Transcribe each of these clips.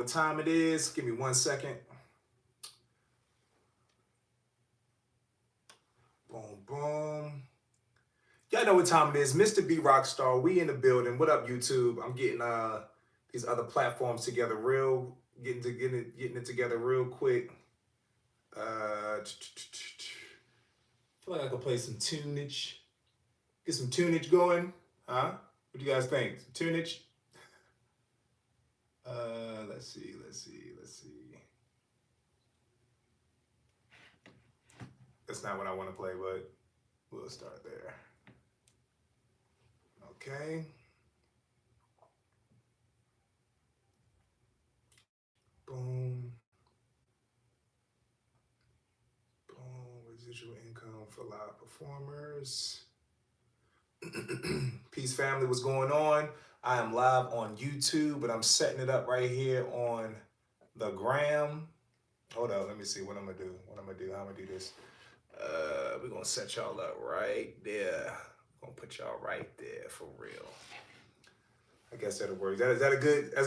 what time it is. Give me 1 second. Boom, boom. Y'all know what time it is. Mr. B Rockstar, we in the building. What up, YouTube? I'm getting these other platforms together getting it together real quick. Feel like I could play some tunage. Get some tunage going. Huh? What do you guys think? Some tunage? Let's see. That's not what I want to play, but we'll start there. Okay. Boom. Boom. Residual income for live performers. Peace family, what's going on? I am live on YouTube, but I'm setting it up right here on the gram. Hold up, let me see what I'm gonna do. How I'm gonna do this. We're gonna set y'all up right there. We're gonna put y'all right there for real. I guess that'll work. Is that a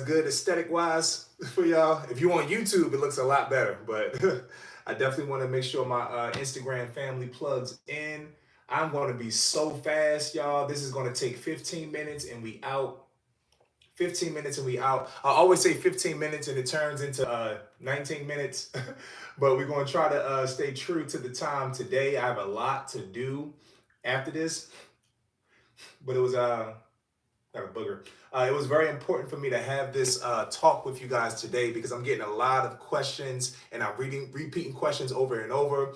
good aesthetic wise for y'all? If you on YouTube, it looks a lot better, but I definitely want to make sure my Instagram family plugs in. I'm going to be so fast, y'all. This is going to take 15 minutes and we out. 15 minutes and we out. I always say 15 minutes and it turns into 19 minutes, but we're going to try to stay true to the time today. I have a lot to do after this, but it was got a booger. It was very important for me to have this talk with you guys today because I'm getting a lot of questions and I'm repeating questions over and over.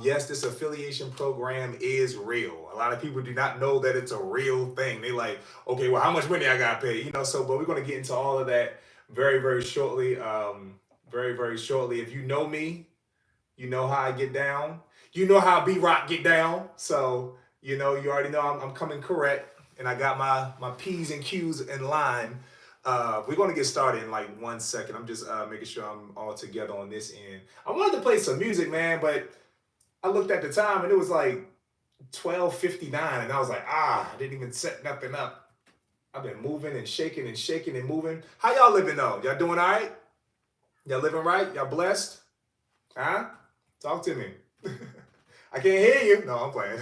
Yes, this affiliation program is real. A lot of people do not know that it's a real thing. They like, okay, well, how much money I got paid? You know, so, but we're going to get into all of that very, very shortly. Very, very shortly. If you know me, you know how I get down. You know how B-Rock get down. So, you know, you already know I'm coming correct. And I got my P's and Q's in line. We're going to get started in like 1 second. I'm just making sure I'm all together on this end. I wanted to play some music, man, but I looked at the time and it was like 12:59, and I was like, I didn't even set nothing up. I've been moving and shaking and moving. How y'all living though? Y'all doing all right? Y'all living right? Y'all blessed? Huh? Talk to me. I can't hear you. No, I'm playing.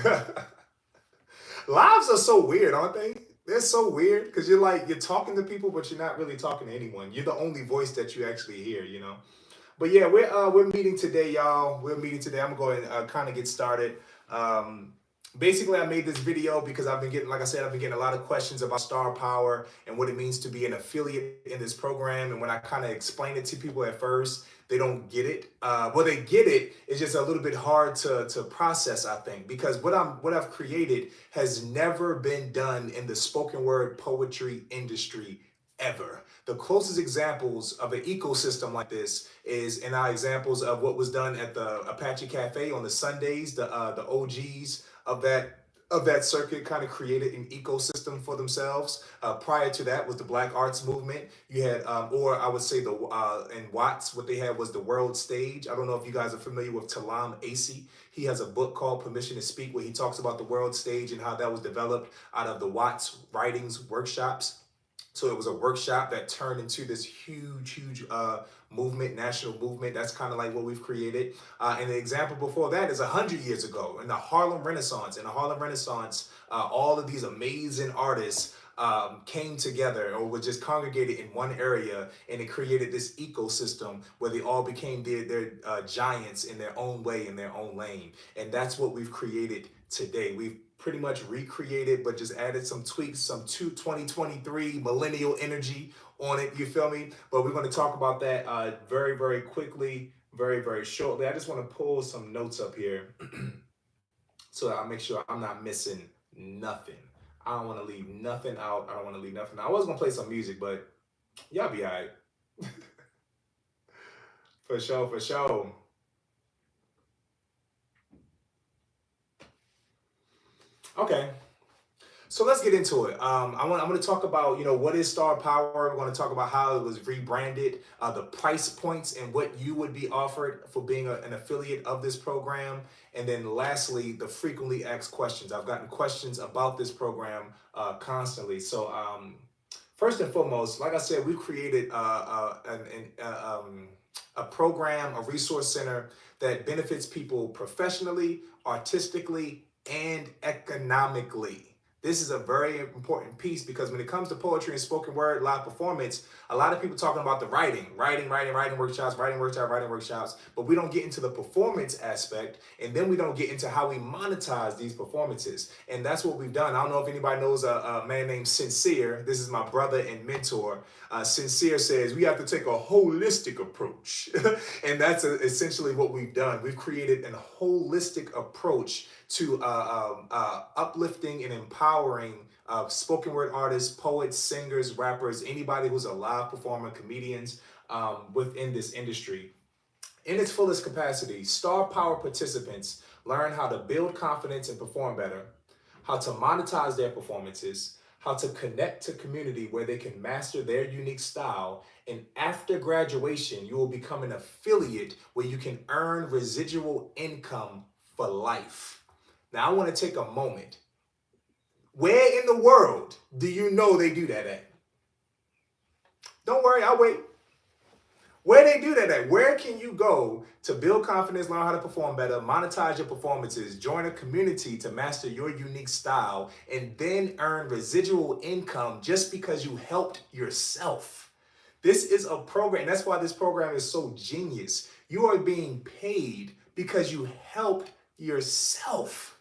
Lives are so weird, aren't they? They're so weird because you're talking to people, but you're not really talking to anyone. You're the only voice that you actually hear, you know. But yeah, we're meeting today, y'all. We're meeting today. I'm going to kind of get started. Basically, I made this video because I've been getting, like I said, I've been getting a lot of questions about Star Power and what it means to be an affiliate in this program. And when I kind of explain it to people at first, they don't get it. Well, they get it. It's just a little bit hard to process, I think, because what I've created has never been done in the spoken word poetry industry ever. The closest examples of an ecosystem like this is in our examples of what was done at the Apache Cafe on the Sundays. The OGs of that circuit kind of created an ecosystem for themselves. Prior to that was the Black Arts Movement. You had, or I would say in Watts, what they had was the World Stage. I don't know if you guys are familiar with Talam Acey. He has a book called Permission to Speak where he talks about the World Stage and how that was developed out of the Watts writings workshops. So it was a workshop that turned into this huge movement, national movement. That's kind of like what we've created. And the example before that is 100 years ago in the Harlem Renaissance. In the Harlem Renaissance, all of these amazing artists came together or were just congregated in one area, and it created this ecosystem where they all became their giants in their own way, in their own lane. And that's what we've created today. We've pretty much recreated, but just added some tweaks, some 2023 millennial energy on it, you feel me? But we're going to talk about that very, very quickly, very, very shortly. I just want to pull some notes up here so that I make sure I'm not missing nothing. I don't want to leave nothing out. I don't want to leave nothing out. I was going to play some music, but y'all be all right. For sure, for sure. Okay, so let's get into it. I'm going to talk about, what is Star Power. We're going to talk about how it was rebranded, the price points, and what you would be offered for being an affiliate of this program. And then lastly, the frequently asked questions. I've gotten questions about this program constantly. So First and foremost, like I said, we've created a program, a resource center that benefits people professionally, artistically, and economically. This is a very important piece because when it comes to poetry and spoken word live performance, a lot of people talking about the writing workshops, writing workshops, but we don't get into the performance aspect, and then we don't get into how we monetize these performances. And that's what we've done. I don't know if anybody knows a man named Sincere. This is my brother and mentor. Sincere says we have to take a holistic approach. And that's essentially what we've done. We've created a holistic approach to uplifting and empowering spoken word artists, poets, singers, rappers, anybody who's a live performer, comedians within this industry. In its fullest capacity, Star Power participants learn how to build confidence and perform better, how to monetize their performances, how to connect to community where they can master their unique style, and after graduation, you will become an affiliate where you can earn residual income for life. Now, I want to take a moment. Where in the world do you know they do that at? Don't worry, I'll wait. Where they do that at? Where can you go to build confidence, learn how to perform better, monetize your performances, join a community to master your unique style, and then earn residual income just because you helped yourself? This is a program. That's why this program is so genius. You are being paid because you helped yourself.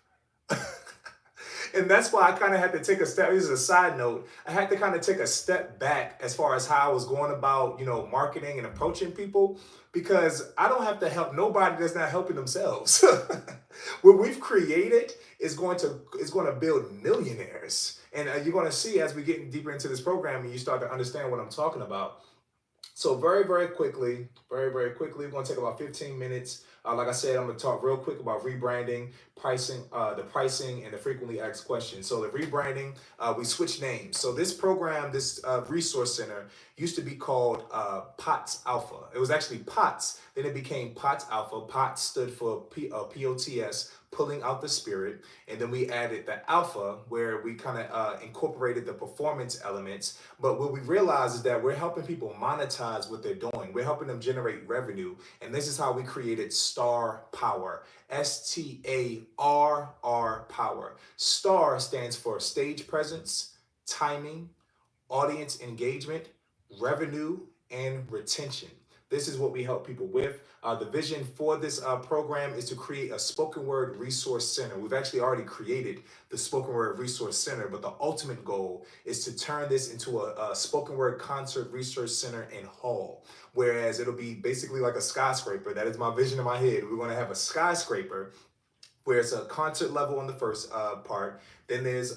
And that's why I kind of had to take a step. This is a side note. I had to kind of take a step back as far as how I was going about, marketing and approaching people, because I don't have to help nobody that's not helping themselves. What we've created is going to build millionaires, and you're going to see as we get deeper into this program and you start to understand what I'm talking about. So very quickly, we're gonna take about 15 minutes. Like I said, I'm gonna talk real quick about rebranding, pricing, the pricing, and the frequently asked questions. So the rebranding, we switched names. So this program, this resource center, used to be called POTS Alpha. It was actually POTS. Then it became POTS Alpha. POTS stood for POTS, pulling out the spirit. And then we added the alpha, where we kind of incorporated the performance elements. But what we realized is that we're helping people monetize what they're doing. We're helping them generate revenue. And this is how we created STARR Power. STARR Power. STAR stands for stage presence, timing, audience engagement, revenue, and retention. This is what we help people with. The vision for this program is to create a spoken word resource center. We've actually already created the spoken word resource center, but the ultimate goal is to turn this into a spoken word concert research center and hall, whereas it'll be basically like a skyscraper. That is my vision in my head. We're going to have a skyscraper where it's a concert level on the first part, then there's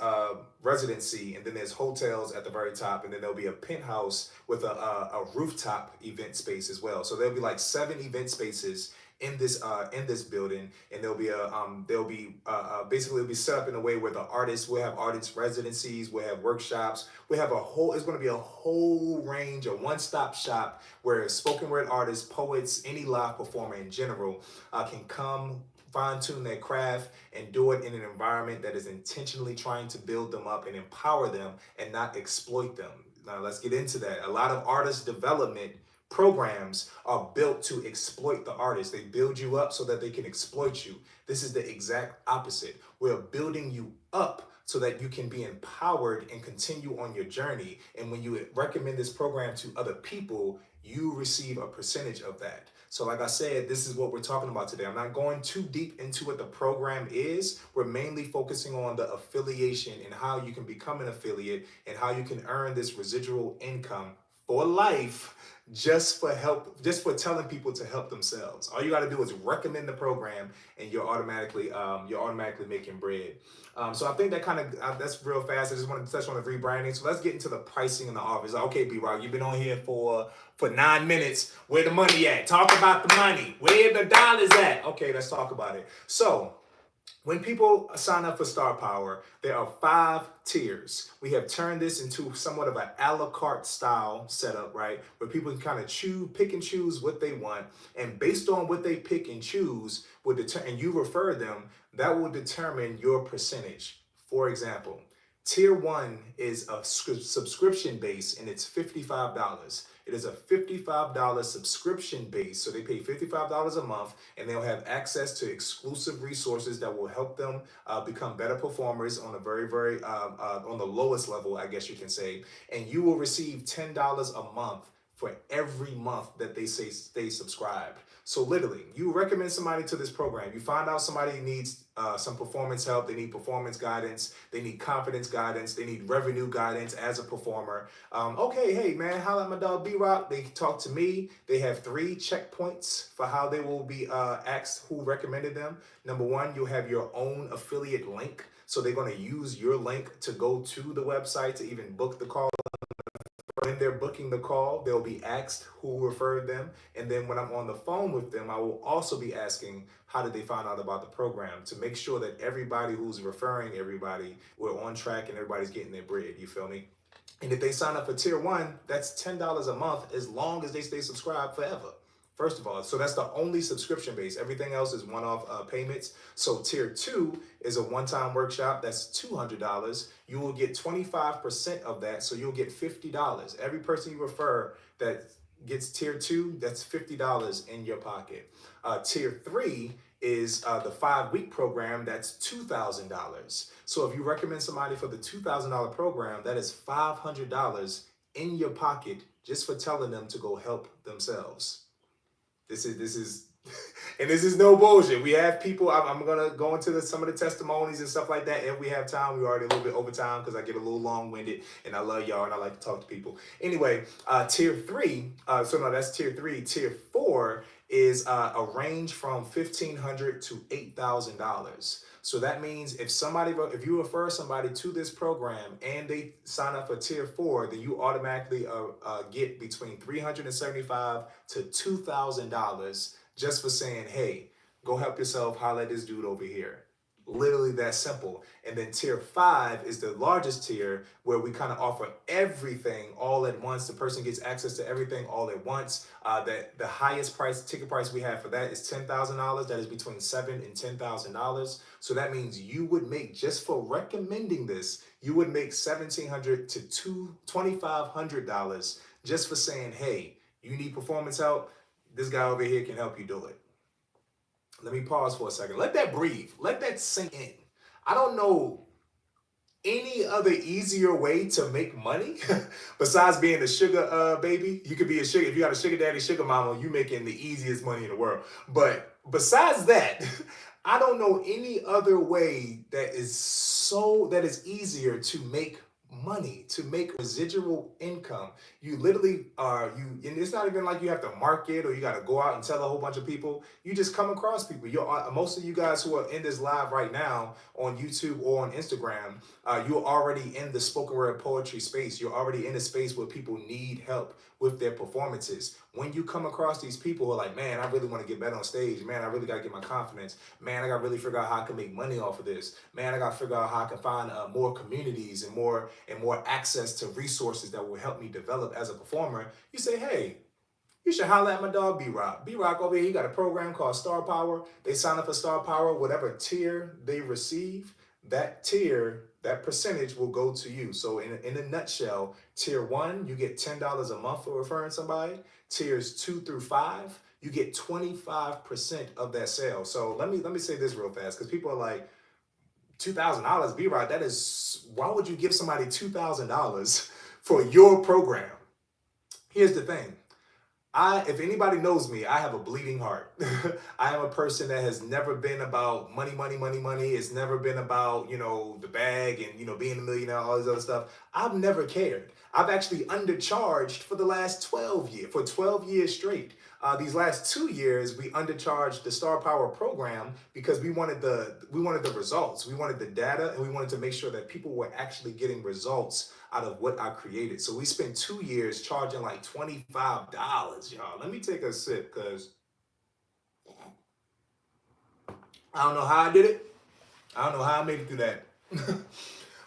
residency, and then there's hotels at the very top, and then there'll be a penthouse with a rooftop event space as well. So there'll be like 7 event spaces in this building, and basically it'll be set up in a way where the artists will have artist residencies, we'll have workshops, we have it's going to be a whole range, a one-stop shop where spoken word artists, poets, any live performer in general can come, fine-tune their craft, and do it in an environment that is intentionally trying to build them up and empower them and not exploit them. Now let's get into that. A lot of artist development programs are built to exploit the artist. They build you up so that they can exploit you. This is the exact opposite. We're building you up so that you can be empowered and continue on your journey. And when you recommend this program to other people, you receive a percentage of that. So like I said, this is what we're talking about today. I'm not going too deep into what the program is. We're mainly focusing on the affiliation and how you can become an affiliate and how you can earn this residual income for life, just for telling people to help themselves. All you got to do is recommend the program, and you're automatically making bread. So I think that that's real fast. I just wanted to touch on the rebranding. So let's get into the pricing in the office. Okay, B-Rock, you've been on here for 9 minutes. Where the money at? Talk about the money. Where the dollars at? Okay, let's talk about it. So when people sign up for Star Power, there are 5 tiers. We have turned this into somewhat of an a la carte style setup, right? Where people can kind of pick and choose what they want. And based on what they pick and choose, and you refer them, that will determine your percentage. For example, Tier 1 is a subscription base and it's $55. It is a $55 subscription base. So they pay $55 a month and they'll have access to exclusive resources that will help them become better performers on a on the lowest level, I guess you can say. And you will receive $10 a month for every month that they say stay subscribed. So literally, you recommend somebody to this program. You find out somebody needs some performance help. They need performance guidance. They need confidence guidance. They need revenue guidance as a performer. Okay, hey man, holla at my dog B-Rock. They talk to me. They have 3 checkpoints for how they will be asked who recommended them. Number 1, you'll have your own affiliate link. So they're going to use your link to go to the website to even book the call. When they're booking the call, they'll be asked who referred them. And then when I'm on the phone with them, I will also be asking how did they find out about the program to make sure that everybody who's referring everybody, we're on track and everybody's getting their bread. You feel me? And if they sign up for tier 1, that's $10 a month as long as they stay subscribed forever. First of all, so that's the only subscription base. Everything else is one-off payments. So tier 2 is a one-time workshop. That's $200. You will get 25% of that. So you'll get $50. Every person you refer that gets tier 2, that's $50 in your pocket. Tier 3 is the 5-week program. That's $2,000. So if you recommend somebody for the $2,000 program, that is $500 in your pocket just for telling them to go help themselves. This is, and this is no bullshit. We have people. I'm gonna go into some of the testimonies and stuff like that if we have time. We're already a little bit over time because I get a little long-winded, and I love y'all and I like to talk to people. Anyway, tier 3. So no, that's tier 3. Tier 4 is a range from $1,500 to $8,000. So that means if you refer somebody to this program and they sign up for tier 4, then you automatically get between $375 to $2,000 just for saying, hey, go help yourself, holla at this dude over here. Literally that simple. And then tier 5 is the largest tier where we kind of offer everything all at once. The person gets access to everything all at once. The highest ticket price we have for that is $10,000. That is between $7,000 and $10,000. So that means you would make, just for recommending this, you would make $1,700 to $2,500 just for saying, hey, you need performance help. This guy over here can help you do it. Let me pause for a second. Let that breathe. Let that sink in. I don't know any other easier way to make money besides being a sugar baby. You could be a sugar. If you got a sugar daddy, sugar mama, you making the easiest money in the world. But besides that, I don't know any other way that is easier to make money, to make residual income. You literally and it's not even like you have to market or you got to go out and tell a whole bunch of people. You just come across people. Most of you guys who are in this live right now on YouTube or on Instagram, you're already in the spoken word poetry space. You're already in a space where people need help with their performances. When you come across these people who are like, man, I really want to get better on stage. Man, I really got to get my confidence. Man, I got to really figure out how I can make money off of this. Man, I got to figure out how I can find more communities and more access to resources that will help me develop as a performer. You say, hey, you should holler at my dog B-Rock. B-Rock over here, he got a program called STARR Power. They sign up for STARR Power. Whatever tier they receive, that tier, that percentage will go to you. So in a nutshell, tier 1, you get $10 a month for referring somebody. Tiers 2 through 5, you get 25% of that sale. So let me say this real fast, because people are like, $2,000, B-Rock, that is, why would you give somebody $2,000 for your program? Here's the thing. If anybody knows me, I have a bleeding heart. I am a person that has never been about money, money, money, money. It's never been about, the bag and, being a millionaire, all this other stuff. I've never cared. I've actually undercharged for the last 12 years, for 12 years straight. These last 2 years, we undercharged the STARR Power program because we wanted the results. We wanted the data, and we wanted to make sure that people were actually getting results out of what I created. So we spent 2 years charging like $25, y'all. Let me take a sip because I don't know how I did it. I don't know how I made it through that.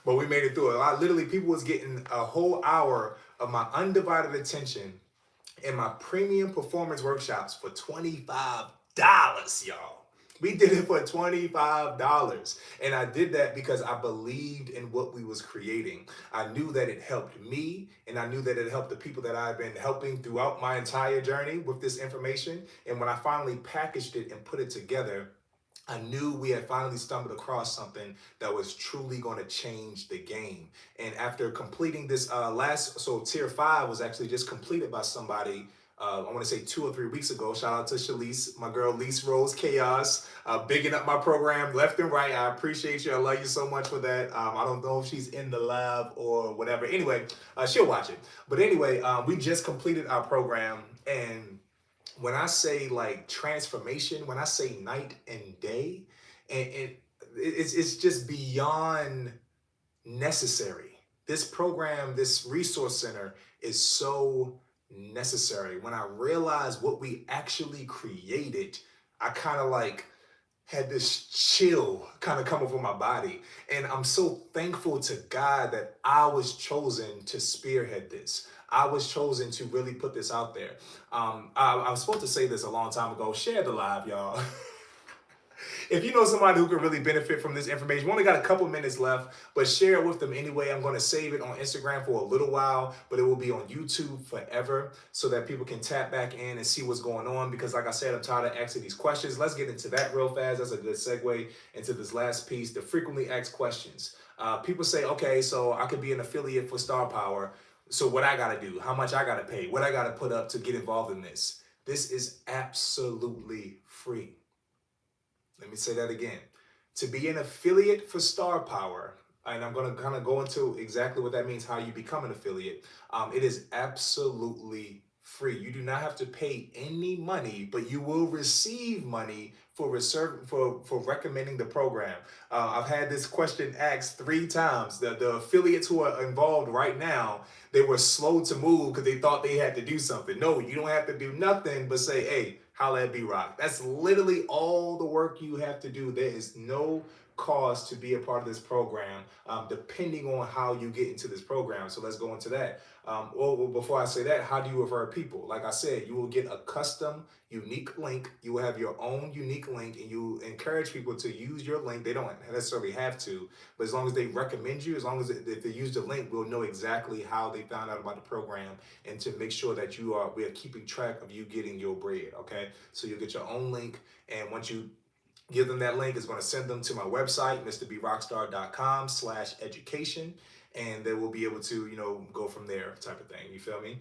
But we made it through it. Literally, people was getting a whole hour of my undivided attention in my premium performance workshops for $25, y'all. We did it for $25. And I did that because I believed in what we was creating. I knew that it helped me, and I knew that it helped the people that I've been helping throughout my entire journey with this information. And when I finally packaged it and put it together, I knew we had finally stumbled across something that was truly going to change the game. And after completing this so tier 5 was actually just completed by somebody. I want to say 2 or 3 weeks ago. Shout out to Shalise, my girl Lise Rose Chaos, bigging up my program left and right. I appreciate you. I love you so much for that. I don't know if she's in the lab or whatever. Anyway, she'll watch it. But anyway, we just completed our program, and when I say like transformation, when I say night and day, and it's just beyond necessary. This program, this resource center is so necessary. When I realized what we actually created, I kind of like had this chill kind of come over my body. And I'm so thankful to God that I was chosen to spearhead this. I was chosen to really put this out there. I was supposed to say this a long time ago. Share the live, y'all. If you know somebody who could really benefit from this information, we only got a couple minutes left, but share it with them anyway. I'm going to save it on Instagram for a little while, but it will be on YouTube forever so that people can tap back in and see what's going on. Because like I said, I'm tired of asking these questions. Let's get into that real fast. That's a good segue into this last piece, the frequently asked questions. People say, okay, so I could be an affiliate for Star Power. So what I got to do, how much I got to pay, what I got to put up to get involved in this. This is absolutely free. Let me say that again. To be an affiliate for Star Power, and I'm going to kind of go into exactly what that means, how you become an affiliate. It is absolutely free. You do not have to pay any money, but you will receive money for recommending the program. I've had this question asked 3 times. The affiliates who are involved right now, they were slow to move because they thought they had to do something. No, you don't have to do nothing but say, hey, holla at B-Rock. That's literally all the work you have to do. There is no cost to be a part of this program, depending on how you get into this program. So let's go into that. Well, before I say that, how do you refer people? Like I said, you will get a custom, unique link. You will have your own unique link, and you encourage people to use your link. They don't necessarily have to, but as long as they recommend you, as long as if they use the link, we'll know exactly how they found out about the program, and to make sure that we are keeping track of you getting your bread. Okay, so you'll get your own link, and once you give them that link, it's going to send them to my website, mrbbrockstar.com/education, and they will be able to, go from there type of thing. You feel me?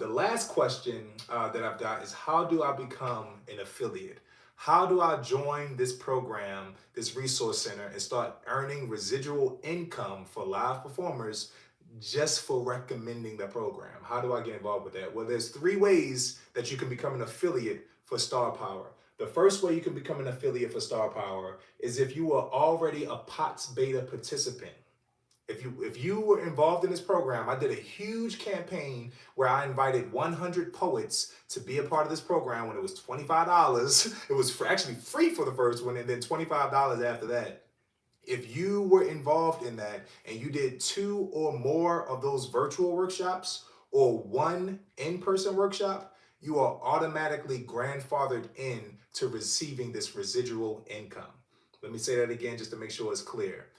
The last question that I've got is, how do I become an affiliate? How do I join this program, this resource center, and start earning residual income for live performers just for recommending the program? How do I get involved with that? Well, there's 3 ways that you can become an affiliate for Star Power. The first way you can become an affiliate for Star Power is if you are already a POTS beta participant. If you were involved in this program, I did a huge campaign where I invited 100 poets to be a part of this program when it was $25. It was actually free for the first one, and then $25 after that. If you were involved in that and you did 2 or more of those virtual workshops or 1 in-person workshop, you are automatically grandfathered in to receiving this residual income. Let me say that again just to make sure it's clear.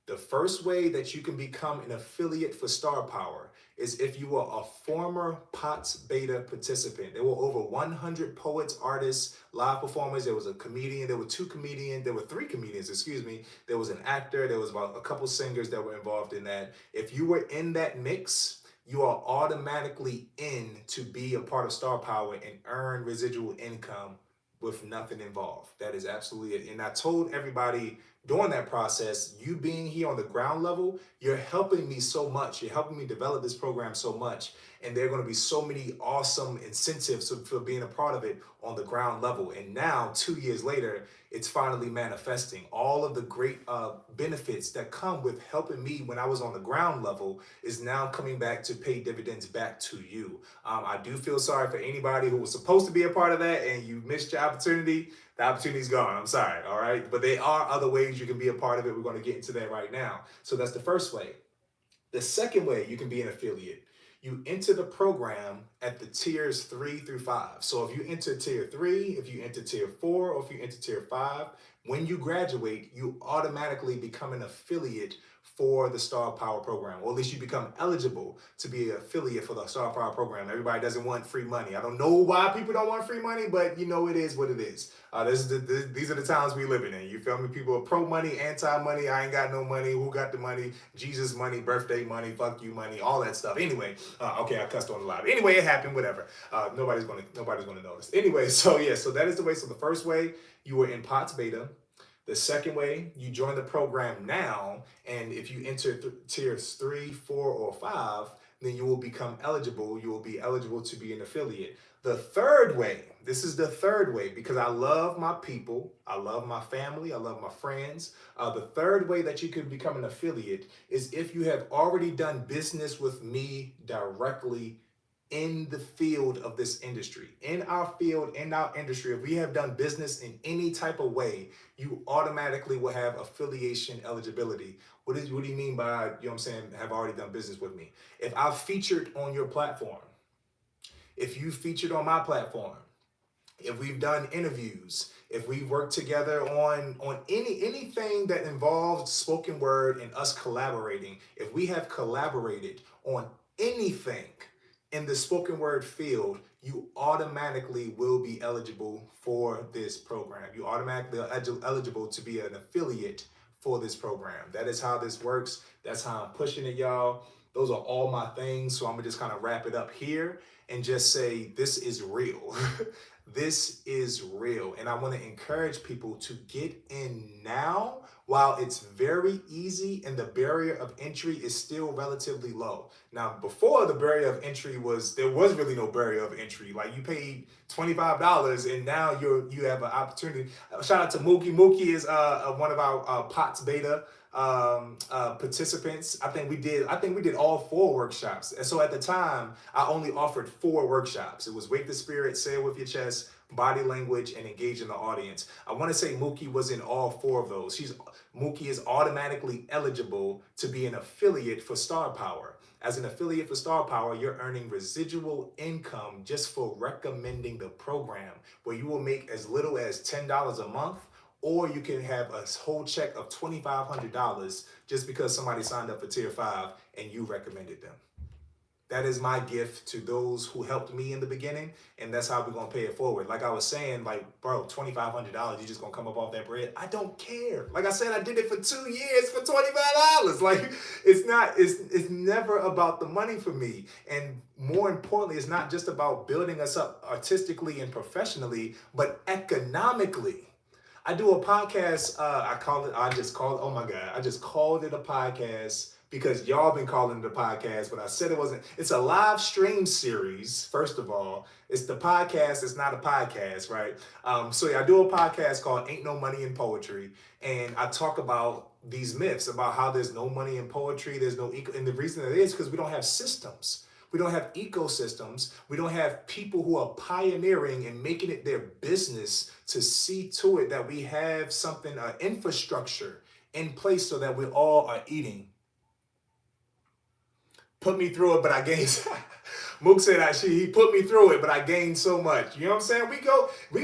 The first way that you can become an affiliate for Star Power is if you are a former POTS beta participant. There were over 100 poets, artists, live performers. There was a comedian. There were 3 comedians, excuse me. There was an actor. There was about a couple singers that were involved in that. If you were in that mix, you are automatically in to be a part of Star Power and earn residual income with nothing involved. That is absolutely it. And I told everybody during that process, you being here on the ground level, you're helping me so much. You're helping me develop this program so much. And there are going to be so many awesome incentives for being a part of it on the ground level. And now, 2 years later, it's finally manifesting. All of the great benefits that come with helping me when I was on the ground level is now coming back to pay dividends back to you. I do feel sorry for anybody who was supposed to be a part of that and you missed your opportunity. The opportunity's gone. I'm sorry, all right? But there are other ways you can be a part of it. We're going to get into that right now. So that's the first way. The second way you can be an affiliate, You enter the program at the tiers 3 through 5. So if you enter tier 3, if you enter tier 4, or if you enter tier 5, when you graduate, you automatically become an affiliate for the Star Power program, or at least you become eligible to be an affiliate for the Star Power program. Everybody doesn't want free money. I don't know why people don't want free money, but you know it is what it is. These are the times we living in. You feel me? People are pro money, anti money. I ain't got no money. Who got the money? Jesus money, birthday money, fuck you money, all that stuff. Anyway, okay, I cussed on the live. Anyway, it happened. Whatever. Nobody's gonna notice. Anyway, so yeah, so that is the way. So the first way, you were in POTS beta. The second way, you join the program now, and if you enter tiers 3, 4, or 5, then you will become eligible. You will be eligible to be an affiliate. The third way, this is the third way, because I love my people, I love my family, I love my friends. The third way that you can become an affiliate is if you have already done business with me directly in the field of this industry. In our field, in our industry, if we have done business in any type of way, you automatically will have affiliation eligibility. What do you mean by, you know what I'm saying, have already done business with me? If I've featured on your platform, if you featured on my platform, if we've done interviews, if we've worked together on anything that involves spoken word and us collaborating, if we have collaborated on anything in the spoken word field, you automatically will be eligible for this program. You automatically are eligible to be an affiliate for this program. That is how this works. That's how I'm pushing it, y'all. Those are all my things. So I'm gonna just kind of wrap it up here and just say this is real. This is real. And I want to encourage people to get in now while it's very easy and the barrier of entry is still relatively low. Now, before the barrier of entry there was really no barrier of entry. Like you paid $25 and now you have an opportunity. Shout out to Mookie. Mookie is one of our POTS beta participants. I think we did all 4 workshops. And so at the time, I only offered 4 workshops. It was Wake the Spirit, Say It With Your Chest, Body Language, and Engage in the Audience. I want to say Mookie was in all 4 of those. Mookie is automatically eligible to be an affiliate for Star Power. As an affiliate for Star Power, you're earning residual income just for recommending the program, where you will make as little as $10 a month, or you can have a whole check of $2,500 just because somebody signed up for tier 5 and you recommended them. That is my gift to those who helped me in the beginning, and that's how we're gonna pay it forward. Like I was saying, like, bro, $2,500, you just gonna come up off that bread? I don't care. Like I said, I did it for 2 years for $25. Like, it's never about the money for me. And more importantly, it's not just about building us up artistically and professionally, but economically. I do a podcast, I just called it a podcast because y'all been calling it a podcast, but I said it wasn't. It's a live stream series, first of all. It's the podcast, it's not a podcast, right? So yeah, I do a podcast called Ain't No Money in Poetry, and I talk about these myths about how there's no money in poetry, there's no and the reason it is because we don't have systems. We don't have ecosystems. We don't have people who are pioneering and making it their business to see to it that we have something, infrastructure in place so that we all are eating. Put me through it, but I gained. Mook said he put me through it, but I gained so much. You know what I'm saying? We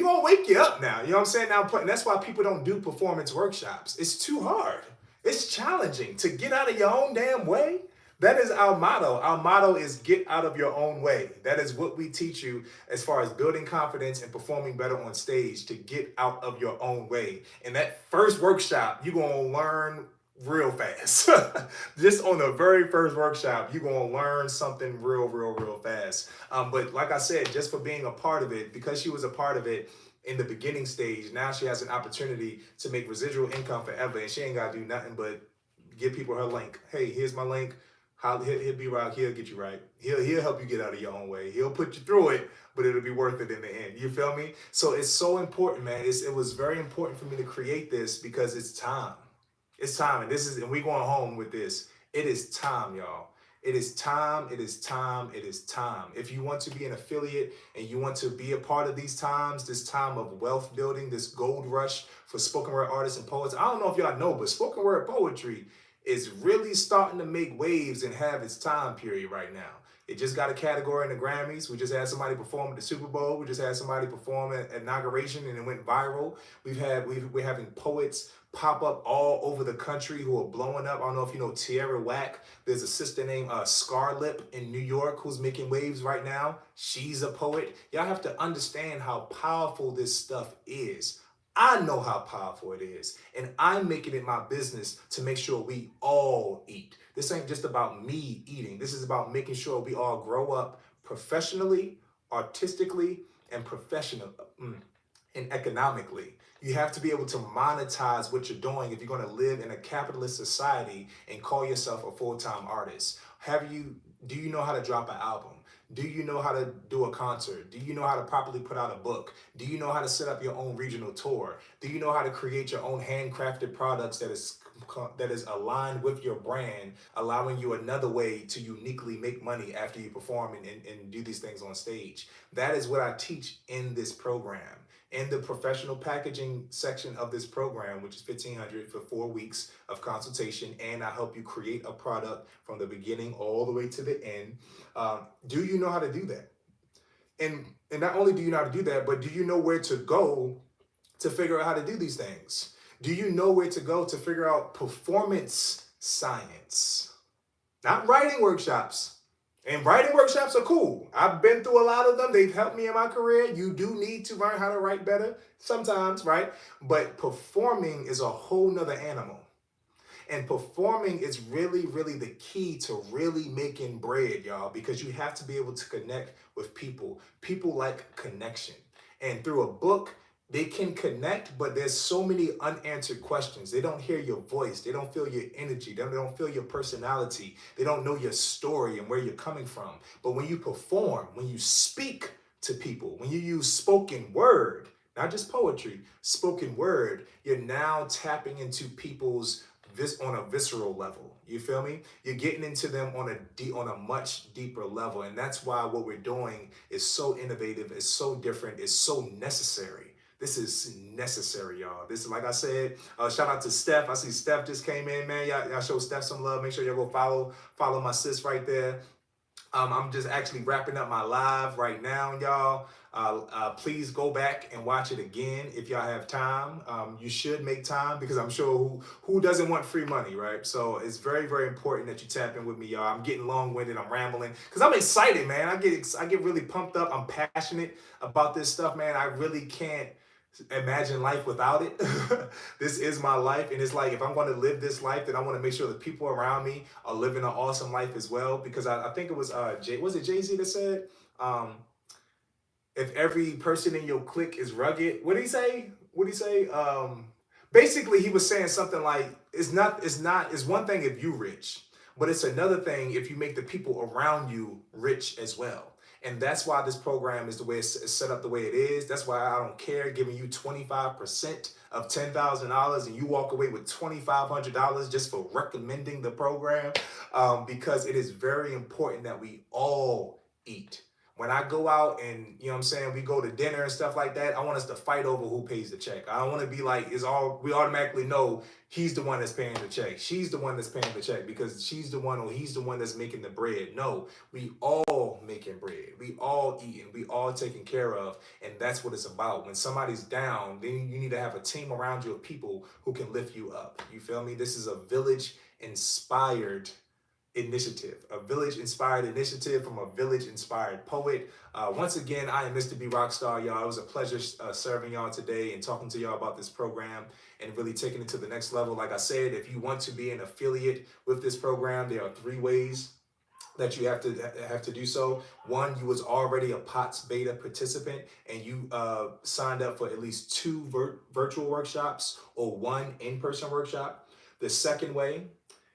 gonna wake you up now. You know what I'm saying? Now, and that's why people don't do performance workshops. It's too hard. It's challenging to get out of your own damn way. That is our motto. Our motto is get out of your own way. That is what we teach you as far as building confidence and performing better on stage, to get out of your own way. And that first workshop, you're going to learn real fast. Just on the very first workshop, you're going to learn something real fast. But like I said, just for being a part of it, because she was a part of it in the beginning stage, now she has an opportunity to make residual income forever, and she ain't got to do nothing but give people her link. Hey, here's my link. He'll be right. He'll get you right. He'll help you get out of your own way. He'll put you through it, but it'll be worth it in the end. You feel me? So it's so important, man. It was very important for me to create this because it's time. It's time, and we going home with this. It is time, y'all. It is time. It is time. It is time. If you want to be an affiliate and you want to be a part of these times, this time of wealth building, this gold rush for spoken word artists and poets. I don't know if y'all know, but spoken word poetry is really starting to make waves and have its time period right now. It just got a category in the Grammys. We just had somebody perform at the Super Bowl. We just had somebody perform at inauguration and it went viral. We're having poets pop up all over the country who are blowing up. I don't know if you know Tierra Whack. There's a sister named Scarlip in New York who's making waves right now. She's a poet. Y'all have to understand how powerful this stuff is. I know how powerful it is, and I'm making it my business to make sure we all eat. This ain't just about me eating. This is about making sure we all grow up professionally, artistically, and and economically. You have to be able to monetize what you're doing if you're going to live in a capitalist society and call yourself a full-time artist. Do you know how to drop an album? Do you know how to do a concert? Do you know how to properly put out a book? Do you know how to set up your own regional tour? Do you know how to create your own handcrafted products that is aligned with your brand, allowing you another way to uniquely make money after you perform and do these things on stage? That is what I teach in this program. In the professional packaging section of this program, which is $1,500 for 4 weeks of consultation, and I help you create a product from the beginning all the way to the end. Do you know how to do that? And not only do you know how to do that, but do you know where to go to figure out how to do these things? Do you know where to go to figure out performance science? Not writing workshops. And writing workshops are cool. I've been through a lot of them. They've helped me in my career. You do need to learn how to write better sometimes, right? But performing is a whole nother animal. And performing is really, really the key to really making bread, y'all, because you have to be able to connect with people. People like connection. And through a book, they can connect, but there's so many unanswered questions. They don't hear your voice. They don't feel your energy. They don't feel your personality. They don't know your story and where you're coming from. But when you perform, when you speak to people, when you use spoken word, not just poetry, spoken word, you're now tapping into people's on a visceral level. You feel me? You're getting into them on a much deeper level. And that's why what we're doing is so innovative, it's so different, it's so necessary. This is necessary, y'all. This is, like I said, shout out to Steph. I see Steph just came in, man. Y'all show Steph some love. Make sure y'all go follow my sis right there. I'm just actually wrapping up my live right now, y'all. Please go back and watch it again if y'all have time. You should make time because I'm sure who doesn't want free money, right? So it's very, very important that you tap in with me, y'all. I'm getting long-winded. I'm rambling because I'm excited, man. I get really pumped up. I'm passionate about this stuff, man. I really can't imagine life without it. This is my life, and it's like if I'm going to live this life, then I want to make sure the people around me are living an awesome life as well. Because I think it was Jay-Z that said, if every person in your clique is rugged, what did he say? Basically he was saying something like it's one thing if you rich, but it's another thing if you make the people around you rich as well. And that's why this program is the way it's set up the way it is. That's why I don't care giving you 25% of $10,000 and you walk away with $2,500 just for recommending the program, because it is very important that we all eat. When I go out and, you know what I'm saying, we go to dinner and stuff like that, I want us to fight over who pays the check. I don't want to be like, we automatically know he's the one that's paying the check. She's the one that's paying the check because she's the one or he's the one that's making the bread. No, we all making bread. We all eating. We all taken care of. And that's what it's about. When somebody's down, then you need to have a team around you of people who can lift you up. You feel me? This is a village inspired initiative, a village inspired initiative from a village inspired poet. Once again, I am Mr. B Rockstar, y'all. It was a pleasure serving y'all today and talking to y'all about this program and really taking it to the next level. Like I said, if you want to be an affiliate with this program, there are 3 ways that you have to do so. One, you was already a POTS beta participant and you signed up for at least 2 virtual workshops or 1 in-person workshop. The second way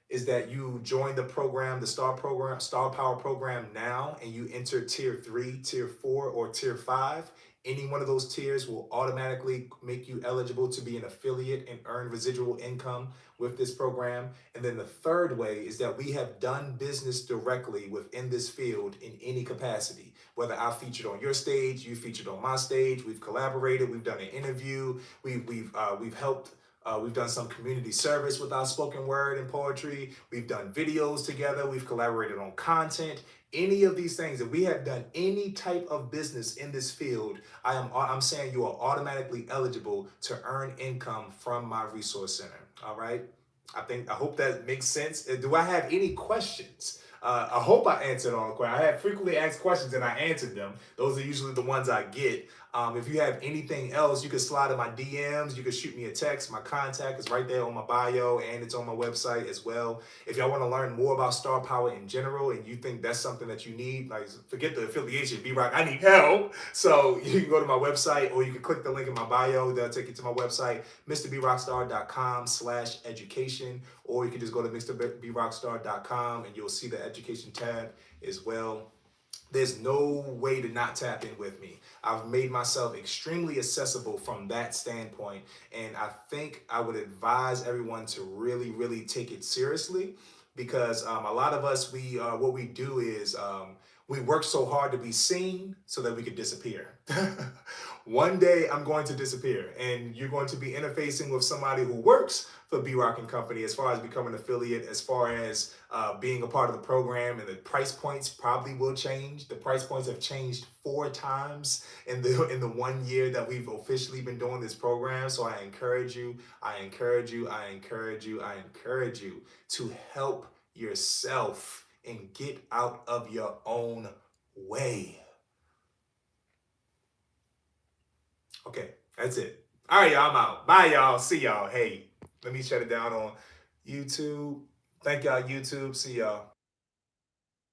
is that you join the program, the STAR Power program now, and you enter tier 3, tier 4, or tier 5. Any one of those tiers will automatically make you eligible to be an affiliate and earn residual income with this program. And then the third way is that we have done business directly within this field in any capacity. Whether I featured on your stage, you featured on my stage, we've collaborated, we've done an interview, we've helped We've done some community service with our spoken word and poetry. We've done videos together. We've collaborated on content. Any of these things, if we have done any type of business in this field, I'm saying you are automatically eligible to earn income from my resource center. All right. I hope that makes sense. Do I have any questions? I hope I answered all the questions. I have frequently asked questions and I answered them. Those are usually the ones I get. If you have anything else, you can slide in my DMs. You can shoot me a text. My contact is right there on my bio and it's on my website as well. If y'all want to learn more about Star Power in general and you think that's something that you need, like forget the affiliation, B-Rock, I need help. So you can go to my website or you can click the link in my bio. That'll take you to my website, mrBrockstar.com/education, or you can just go to mrBrockstar.com and you'll see the education tab as well. There's no way to not tap in with me. I've made myself extremely accessible from that standpoint. And I think I would advise everyone to really, really take it seriously because a lot of us, what we do is we work so hard to be seen so that we could disappear. One day I'm going to disappear and you're going to be interfacing with somebody who works for B-Rock and Company as far as becoming an affiliate, as far as being a part of the program, and the price points probably will change. The price points have changed 4 times in the 1 year that we've officially been doing this program. So I encourage you to help yourself and get out of your own way. Okay, that's it. All right, y'all, I'm out. Bye, y'all. See y'all. Hey, let me shut it down on YouTube. Thank y'all, YouTube. See y'all.